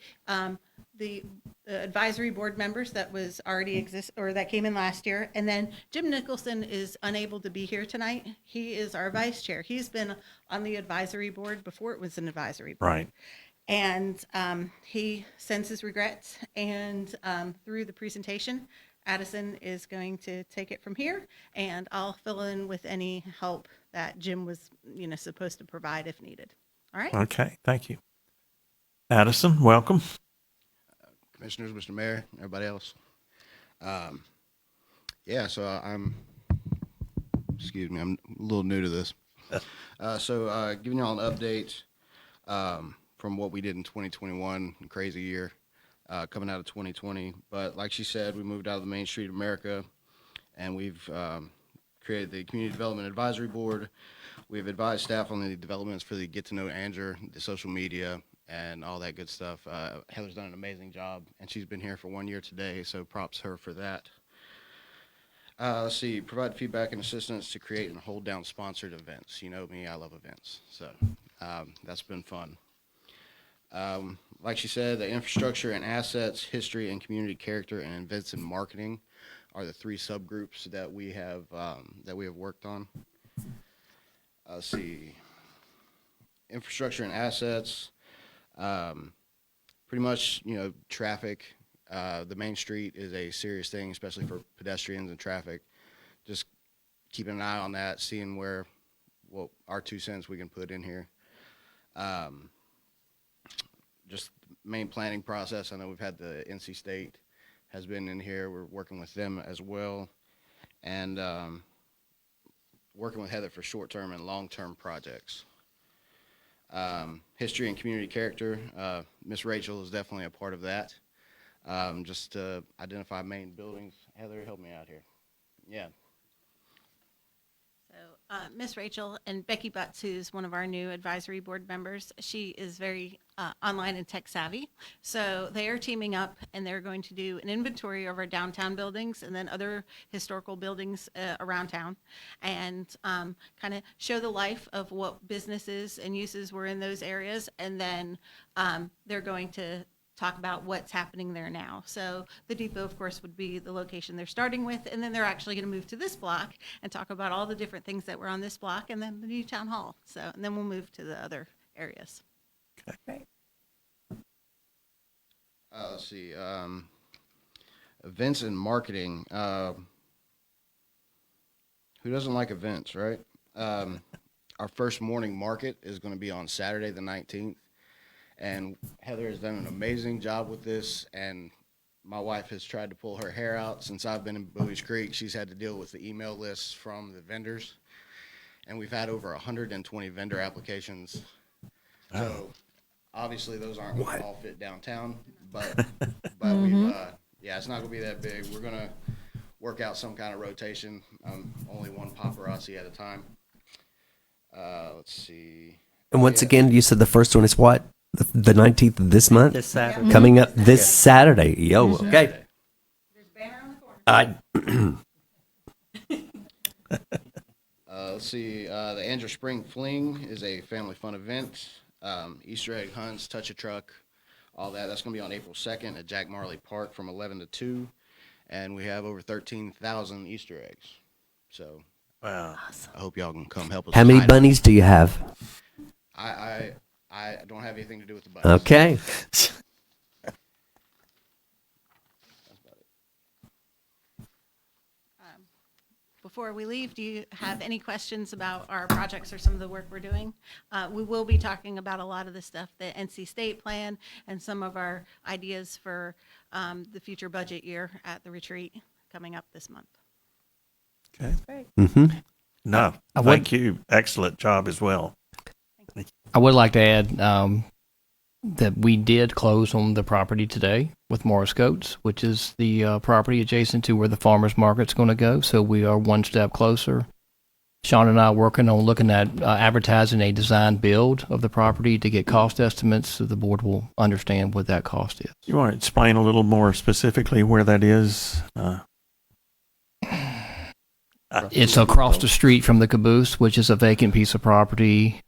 advisory board members that was already that came in last year. And then Jim Nicholson is unable to be here tonight. He is our vice chair. He's been on the advisory board before it was an advisory board. Right. And he sends his regrets. And through the presentation, Addison is going to take it from here, and I'll fill in with any help that Jim was, supposed to provide if needed. All right. Okay. Thank you. Addison, welcome. Commissioners, Mr. Mayor, everybody else. So I'm a little new to this. Giving y'all an update from what we did in 2021, crazy year, coming out of 2020. But like she said, we moved out of the Main Street America, and we've created the Community Development Advisory Board. We've advised staff on the developments for the Get to Know Angier, the social media, and all that good stuff. Heather's done an amazing job, and she's been here for 1 year today, so props her for that. Provide feedback and assistance to create and hold down sponsored events. You know me, I love events, so that's been fun. Like she said, the infrastructure and assets, history and community character, and events and marketing are the three subgroups that we have worked on. Infrastructure and assets. Pretty much, traffic. The main street is a serious thing, especially for pedestrians and traffic. Just keeping an eye on that, seeing what our 2 cents we can put in here. Just main planning process. I know we've had the NC State has been in here. We're working with them as well. And working with Heather for short-term and long-term projects. History and community character, Miss Rachel is definitely a part of that. Just to identify main buildings. Heather, help me out here. Yeah. So, Miss Rachel and Becky Butts, who's one of our new advisory board members, she is very online and tech savvy. So they are teaming up, and they're going to do an inventory of our downtown buildings and then other historical buildings around town, and kind of show the life of what businesses and uses were in those areas. And then they're going to talk about what's happening there now. So the depot, of course, would be the location they're starting with, and then they're actually going to move to this block and talk about all the different things that were on this block, and then the new town hall. So, and then we'll move to the other areas. Let's see. Events and marketing. Who doesn't like events, right? Our first morning market is going to be on Saturday the 19th. And Heather has done an amazing job with this, and my wife has tried to pull her hair out since I've been in Bowie's Creek. She's had to deal with the email lists from the vendors, and we've had over 120 vendor applications. So obviously those aren't going to all fit downtown, but we've, it's not going to be that big. We're going to work out some kind of rotation, only one paparazzi at a time. Let's see. And once again, you said the first one is what? The 19th of this month? This Saturday. Coming up this Saturday. Yo, okay. There's a banner on the corner. Let's see. The Andrew Spring Fling is a family fun event. Easter egg hunts, touch a truck, all that. That's going to be on April 2nd at Jack Marley Park from 11 to 2. And we have over 13,000 Easter eggs. So Wow. I hope y'all can come help us. How many hide 'em. bunnies do you have? I don't have anything to do with the bunnies. Okay. Before we leave, do you have any questions about our projects or some of the work we're doing? We will be talking about a lot of the stuff, the NC State plan, and some of our ideas for the future budget year at the retreat coming up this month. Okay. Mm-hmm. No, I would- thank you. Excellent job as well. I would like to add that we did close on the property today with Morris Goats, which is the property adjacent to where the farmers market's going to go. So we are one step closer. Sean and I are working on looking at advertising a design build of the property to get cost estimates so the board will understand what that cost is. You want to explain a little more specifically where that is? It's across the street from the caboose, which is a vacant piece of property.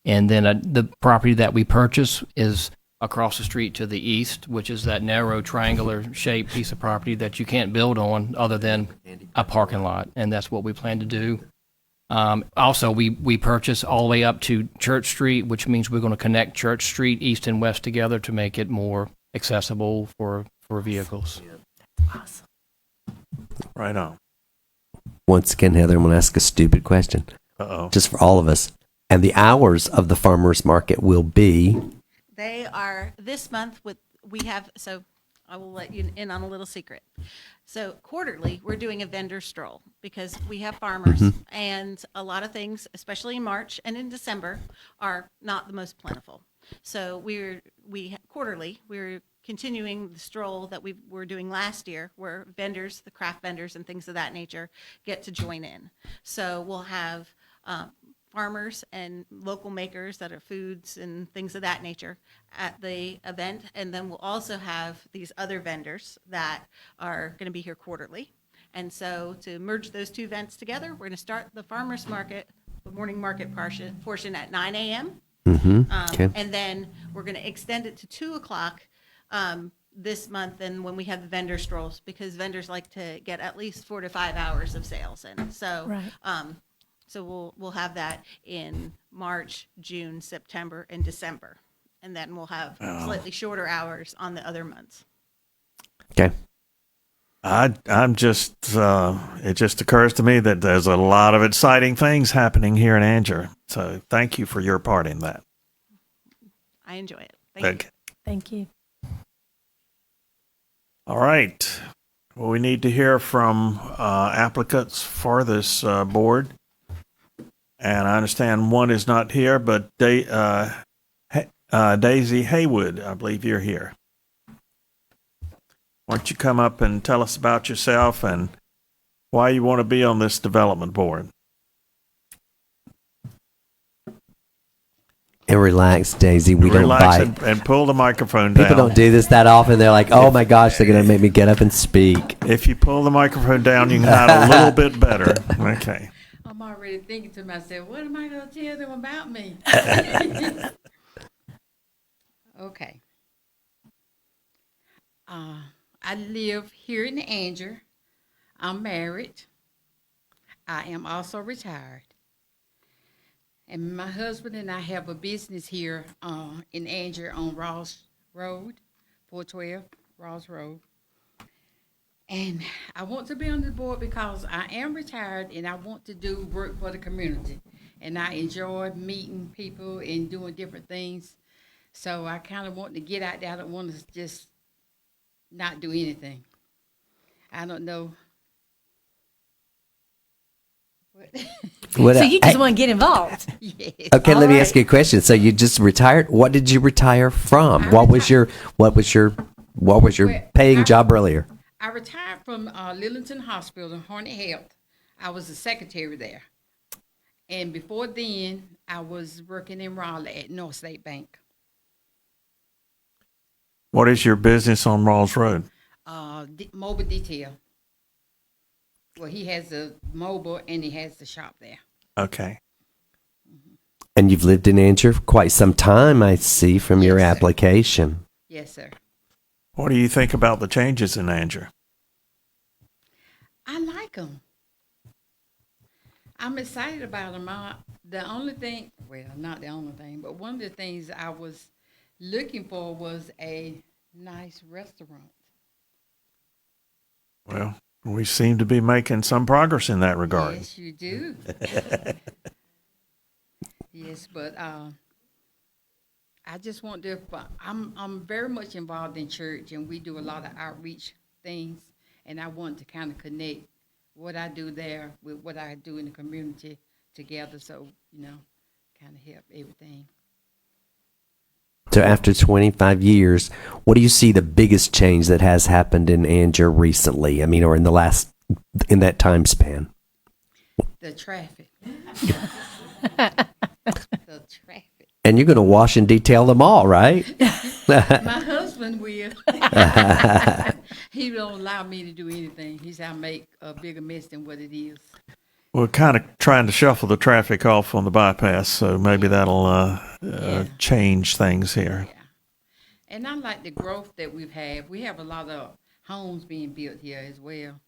And then the property that we purchased is across the street to the east, which is that narrow triangular shaped piece of property that you can't build on other than a parking lot. And that's what we plan to do. Also, we purchased all the way up to Church Street, which means we're going to connect Church Street east and west together to make it more accessible for vehicles. Awesome. Right on. Once again, Heather, I'm going to ask a stupid question, Uh-oh. just for all of us. And the hours of the farmers market will be. They are this month so I will let you in on a little secret. So quarterly, we're doing a vendor stroll because we have farmers and a lot of things, especially in March and in December, are not the most plentiful. So quarterly, we're continuing the stroll that we were doing last year where vendors, the craft vendors and things of that nature get to join in. So we'll have farmers and local makers that are foods and things of that nature at the event. And then we'll also have these other vendors that are going to be here quarterly. And so to merge those two events together, we're going to start the farmers market, the morning market portion at 9 a.m. Okay. And then we're going to extend it to 2 o'clock this month and when we have the vendor strolls, because vendors like to get at least 4 to 5 hours of sales in. So, Right. So we'll have that in March, June, September, and December. And then we'll have slightly shorter hours on the other months. Okay. I'm just, it just occurs to me that there's a lot of exciting things happening here in Anger. So thank you for your part in that. I enjoy it. Thank you. Okay. Thank you. All right. Well, we need to hear from applicants for this board. And I understand one is not here, but Daisy Haywood, I believe you're here. Why don't you come up and tell us about yourself and why you want to be on this development board? And relax, Daisy. We don't Relax bite. and pull the microphone down. People don't do this that often. They're like, oh my gosh, they're going to make me get up and speak. If you pull the microphone down, you can hide a little bit better. Okay. I'm already thinking to myself, what am I going to tell them about me? Okay. I live here in Anger. I'm married. I am also retired. And my husband and I have a business here in Anger on Ross Road, 412 Ross Road. And I want to be on the board because I am retired and I want to do work for the community. And I enjoy meeting people and doing different things. So I kind of want to get out there. I don't want to just not do anything. I don't know. What, So you just want to get involved. Yes. okay, All let me right. ask you a question. So you just retired? What did you retire from? What was your Well, paying job earlier? I retired from Lillington Hospital, Hornet Health. I was the secretary there. And before then, I was working in Raleigh at North State Bank. What is your business on Rawls Road? Mobile detail. Well, he has a mobile and he has the shop there. Okay. And you've lived in Anger for quite some time, I see, from your Yes, sir. application. Yes, sir. What do you think about the changes in Anger? I like them. I'm excited about them. The only thing, well, not the only thing, but one of the things I was looking for was a nice restaurant. Well, we seem to be making some progress in that regard. Yes, you do. Yes, but I just want to. I'm very much involved in church, and we do a lot of outreach things. And I want to kind of connect what I do there with what I do in the community together, so kind of help everything. So after 25 years, what do you see the biggest change that has happened in Anger recently? I mean, or in that time span? The traffic. The traffic. And you're going to wash and detail them all, right? My husband will. He don't allow me to do anything. He said I make a bigger mess than what it is. We're kind of trying to shuffle the traffic off on the bypass, so maybe that'll change things here. Yeah. And I like the growth that we've had. We have a lot of homes being built here as well.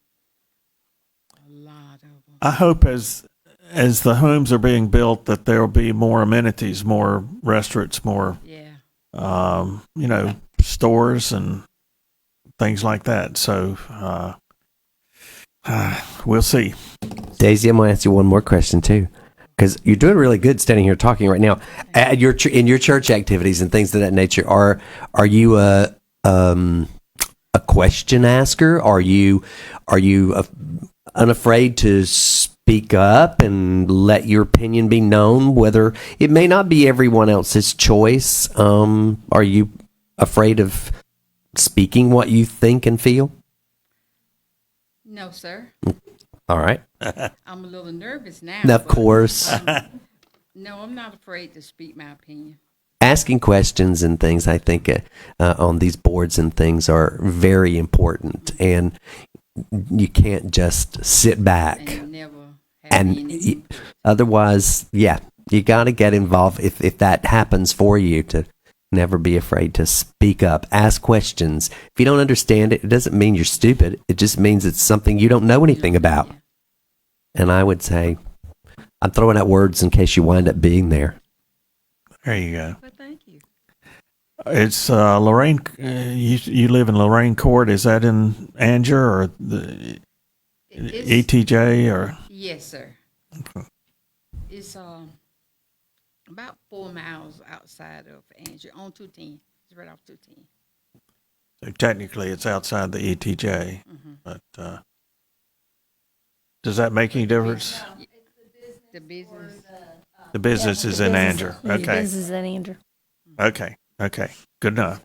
A lot of them. I hope as the homes are being built that there will be more amenities, more restaurants, more Yeah. stores and things like that. So we'll see. Daisy, I'm going to ask you one more question too, because you're doing really good standing here talking right now. In your church activities and things of that nature, are you a question asker? Are you unafraid to speak up and let your opinion be known, whether it may not be everyone else's choice? Are you afraid of speaking what you think and feel? No, sir. All right. I'm a little nervous now. Of but, course. No, I'm not afraid to speak my opinion. Asking questions and things, I think, on these boards and things are very important. And you can't just sit back. And never have any input. Otherwise, yeah, you got to get involved if that happens for you, to never be afraid to speak up, ask questions. If you don't understand it, it doesn't mean you're stupid. It just means it's something you don't know anything about. Yeah. And I would say, I'm throwing out words in case you wind up being there. There you go. But thank you. It's Lorraine. You live in Lorraine Court. Is that in Anger or the It's- ETJ or? Yes, sir. It's about 4 miles outside of Anger on 210. It's right off 210. So technically, it's outside the ETJ, but does that make any difference? The business. The business is in Anger. Okay. Business is in Anger. Okay. Good enough.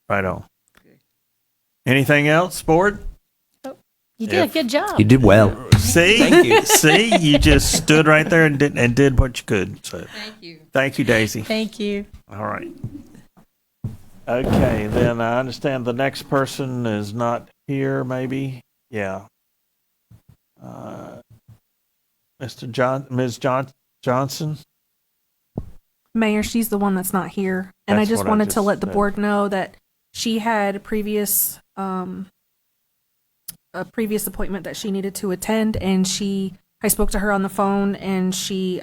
Right on. Anything else, board? You did a good job. You did well. See? Thank you. See? You just stood right there and did what you could. So Thank you. thank you, Daisy. Thank you. All right. Okay, then I understand the next person is not here, maybe? Yeah. Ms. Johnson? Mayor, she's the one that's not here. And That's I just what I wanted just to let the said. board know that she had a previous appointment that she needed to attend, and I spoke to her on the phone, and she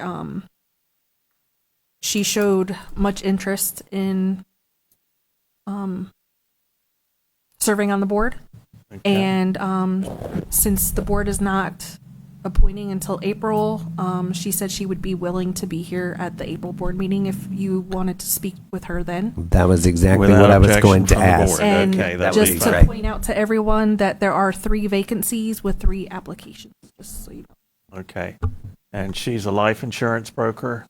showed much interest in serving on the board. Okay. And since the board is not appointing until April, she said she would be willing to be here at the April board meeting if you wanted to speak with her then. That was exactly Without what I was objection going to from the ask. board. And Okay, that would just be to great. point out to everyone that there are 3 vacancies with 3 applications, just so you know. Okay. And she's a life insurance broker?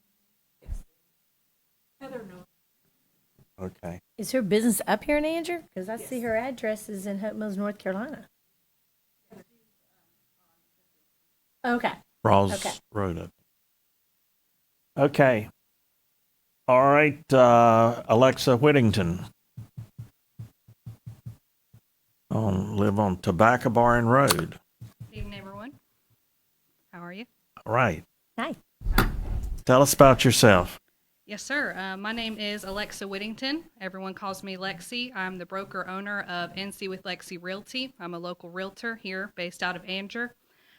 Okay. Is her business up here in Anger? Because I see her address is in Hope Mills, North Carolina. Okay. Rawls Okay. Road. Okay. All right, Alexa Whittington. Live on Tobacco Barn Road. Good evening, everyone. How are you? All right. Hi. Tell us about yourself. Yes, sir. My name is Alexa Whittington. Everyone calls me Lexi. I'm the broker owner of NC with Lexi Realty. I'm a local realtor here based out of Anger.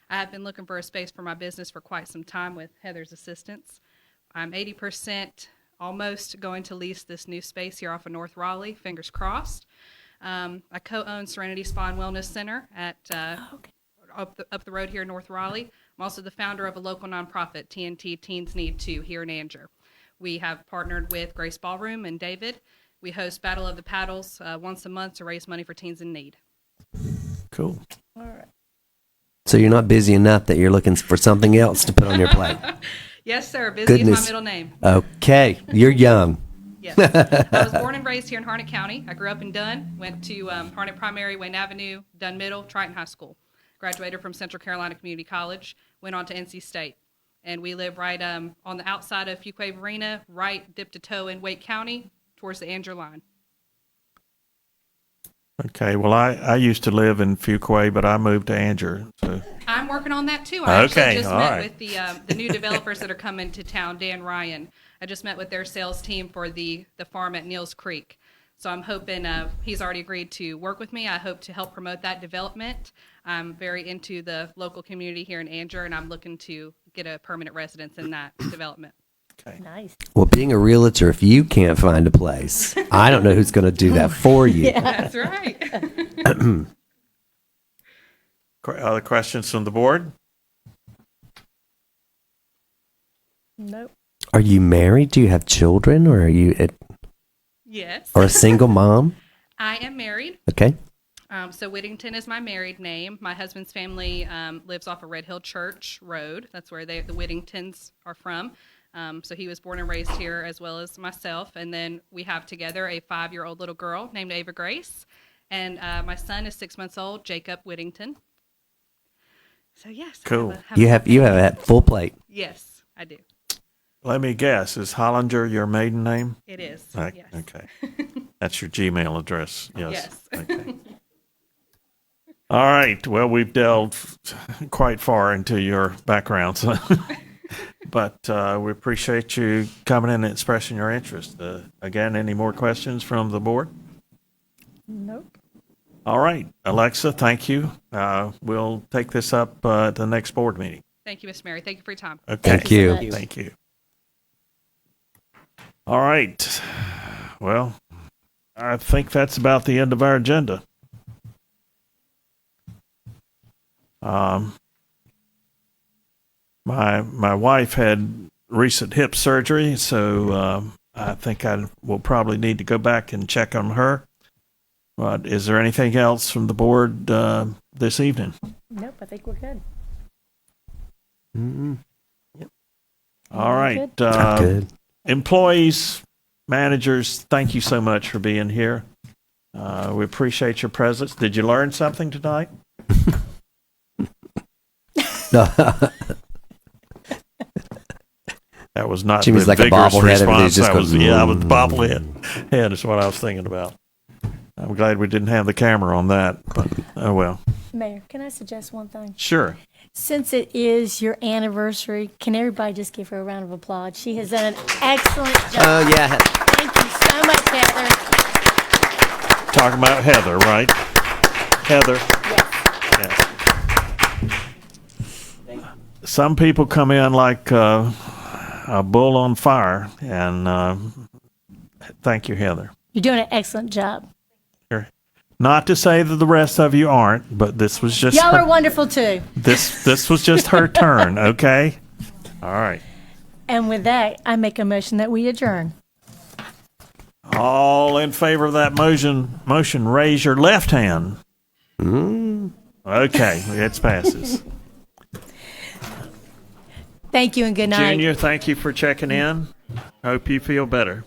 I have been looking for a space for my business for quite some time with Heather's assistance. I'm 80% almost going to lease this new space here off of North Raleigh, fingers crossed. I co-own Serenity Spa and Wellness Center at up the road here in North Raleigh. I'm also the founder of a local nonprofit, TNT Teens Need To, here in Anger. We have partnered with Grace Ballroom and David. We host Battle of the Paddles once a month to raise money for teens in need. Cool. All right. So you're not busy enough that you're looking for something else to put on your plate. Yes, sir. Busy is Goodness. my middle name. Okay, you're young. Yes. I was born and raised here in Harnett County. I grew up in Dunn, went to Harnett Primary, Wayne Avenue, Dunn Middle, Triton High School. Graduated from Central Carolina Community College, went on to NC State. And we live right on the outside of Fuquay Arena, right dip to toe in Wake County, towards the Anger line. Okay. Well, I used to live in Fuquay, but I moved to Anger. So I'm working on that too. I Okay, actually just all met right. with the new developers that are coming to town, Dan Ryan. I just met with their sales team for the farm at Neels Creek. So I'm hoping he's already agreed to work with me. I hope to help promote that development. I'm very into the local community here in Anger, and I'm looking to get a permanent residence in that development. okay. Nice. Well, being a realtor, if you can't find a place, I don't know who's going to do that for you. That's right. Other questions from the board? Nope. Are you married? Do you have children, or are you Yes. or a single mom? I am married. Okay. So Whittington is my married name. My husband's family lives off of Red Hill Church Road. That's where the Whittingtons are from. So he was born and raised here as well as myself. And then we have together a 5-year-old little girl named Ava Grace. And my son is 6 months old, Jacob Whittington. So yes. I Cool. You have that full plate. Yes, I do. Let me guess. Is Hollinger your maiden name? It is. Right, Yes. Okay. That's your Gmail address. Yes. Yes. Okay. All right. Well, we've delved quite far into your background, so. But we appreciate you coming in and expressing your interest. Again, any more questions from the board? Nope. All right. Alexa, thank you. We'll take this up at the next board meeting. Thank you, Miss Mary. Thank you for your time. Okay. Thank you. so much. Thank you. All right. Well, I think that's about the end of our agenda. My wife had recent hip surgery, so I think I will probably need to go back and check on her. But is there anything else from the board this evening? Nope, I think we're good. All right. Good. Employees, managers, thank you so much for being here. We appreciate your presence. Did you learn something tonight? That was not Jimmy's the like a vigorous bobblehead, everybody's response. just That was, going, yeah, I was bobblehead. Head is what I was thinking about. I'm glad we didn't have the camera on that, but oh well. Mayor, can I suggest one thing? Sure. Since it is your anniversary, can everybody just give her a round of applause? She has done an excellent job. Oh, yeah. Thank you so much, Heather. Talking about Heather, right? Heather. Yes. Yes. Some people come in like a bull on fire, and thank you, Heather. You're doing an excellent job. Not to say that the rest of you aren't, but this was just Y'all her, are wonderful too. this was just her turn, okay? All right. And with that, I make a motion that we adjourn. All in favor of that motion, raise your left hand. Okay, it passes. Thank you and good night. Junior, thank you for checking in. Hope you feel better.